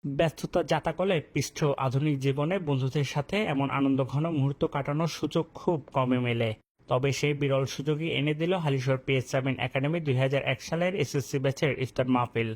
ব্যস্ততা জাতাকলে পিষ্ট আধুনিক জীবনে বন্ধুদের সাথে এমন আনন্দঘন মুহূর্ত কাটানোর সুযোগ খুব কমই মেলে। তবে সেই বিরল সুযোগই এনে দিল হালিশহর PS7 একাডেমি 2001 সালের এসএসসি ব্যাচের ইফতার মাহফিল।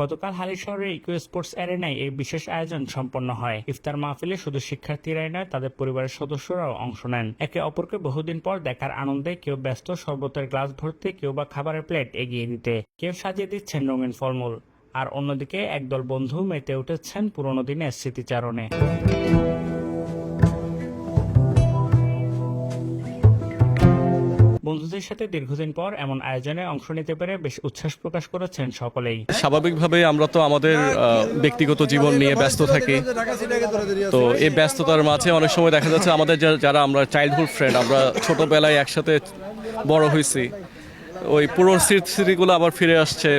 গতকাল হালিশহরের ইকো স্পোর্টস অ্যারেনায় এই বিশেষ আয়োজন সম্পন্ন হয়। ইফতার মাহফিলে শুধু শিক্ষার্থীরাই নয়, তাদের পরিবারের সদস্যরাও অংশ নেন। একে অপরকে বহুদিন পর দেখার আনন্দে কেউ ব্যস্ত শরবতের গ্লাস ভর্তি, কেউ বা খাবারের প্লেট এগিয়ে দিতে, কেউ সাজিয়ে দিচ্ছেন রঙিন ফলমূল, আর অন্যদিকে একদল বন্ধু মেতে উঠেছেন পুরোনো দিনের স্মৃতিচারণে। বন্ধুদের সাথে দীর্ঘদিন পর এমন আয়োজনে অংশ নিতে পেরে বেশ উচ্ছ্বাস প্রকাশ করেছেন সকলেই। স্বাভাবিকভাবে আমরা তো আমাদের ব্যক্তিগত জীবন নিয়ে ব্যস্ত থাকি, তো এই ব্যস্ততার মাঝে অনেক সময় দেখা যাচ্ছে আমাদের যারা আমরা চাইল্ডহুড ফ্রেন্ড, আমরা ছোটবেলায় একসাথে বড় হয়েছি, ওই পুরনো স্মৃতিগুলো আবার ফিরে আসছে,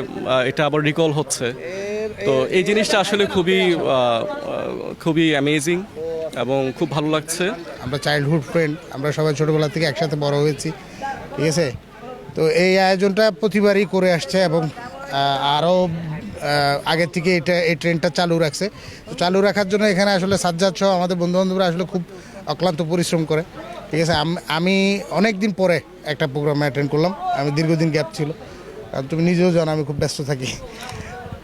এটা আবার রিকল হচ্ছে। তো এই জিনিসটা আসলে খুবই অ্যামেজিং এবং খুব ভালো লাগছে। আমরা চাইল্ডহুড ফ্রেন্ড, আমরা সবাই ছোটোবেলা থেকে একসাথে বড় হয়েছি, ঠিক আছে। তো এই আয়োজনটা প্রতিবারই করে আসছে এবং আরও আগের থেকে এই ট্রেনটা চালু রাখছে। তো চালু রাখার জন্য এখানে আসলে সাজ্জাদ সহ আমাদের বন্ধুবান্ধবরা আসলে খুব অক্লান্ত পরিশ্রম করে, ঠিক আছে। আমি অনেক দিন পরে একটা প্রোগ্রামে অ্যাটেন্ড করলাম, আমি দীর্ঘদিন গ্যাপ ছিল, কারণ তুমি নিজেও জানো আমি খুব ব্যস্ত থাকি।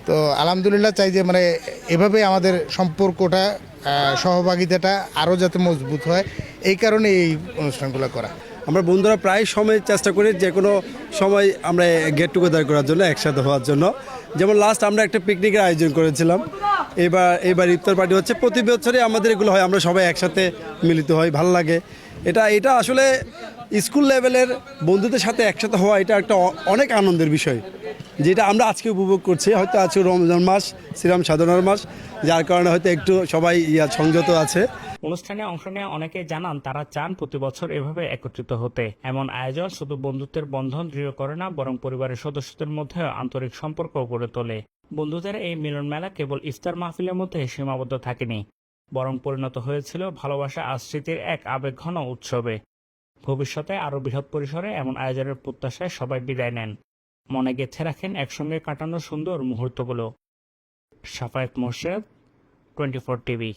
তো আলহামদুলিল্লাহ চাই যে মানে এভাবেই আমাদের সম্পর্কটা, সহভাগিতাটা আরও যাতে মজবুত হয়, এই কারণে এই অনুষ্ঠানগুলো করা। আমরা বন্ধুরা প্রায় সময় চেষ্টা করি যে কোনো সময় আমরা গেট টুগেদার করার জন্য, একসাথে হওয়ার জন্য। যেমন লাস্ট আমরা একটা পিকনিকের আয়োজন করেছিলাম, এবার ইফতার পার্টি হচ্ছে। প্রতি বছরই আমাদের এগুলো হয়, আমরা সবাই একসাথে মিলিত হই, ভালো লাগে। এটা আসলে স্কুল লেভেলের বন্ধুদের সাথে একসাথে হওয়া, এটা একটা অনেক আনন্দের বিষয়, যেটা আমরা আজকে উপভোগ করছি। হয়তো আজকে রমজান মাস, শ্রীরাম সাধনার মাস, যার কারণে হয়তো একটু সবাই সংযত আছে। অনুষ্ঠানে অংশ নেওয়া অনেকে জানান তারা চান প্রতি বছর এভাবে একত্রিত হতে। এমন আয়োজন শুধু বন্ধুত্বের বন্ধন দৃঢ় করে না, বরং পরিবারের সদস্যদের মধ্যে আন্তরিক সম্পর্ক গড়ে তোলে। বন্ধুদের এই মিলন মেলা কেবল ইফতার মাহফিলের মধ্যে সীমাবদ্ধ থাকেনি, বরং পরিণত হয়েছিল ভালোবাসা আর স্মৃতির এক আবেগঘন উৎসবে। ভবিষ্যতে আরও বৃহৎ পরিসরে এমন আয়োজনের প্রত্যাশায় সবাই বিদায় নেন, মনে গেঁথে রাখেন একসঙ্গে কাটানো সুন্দর মুহূর্তগুলো। শাফায়েত মোর্শেদ, 24 টিভি।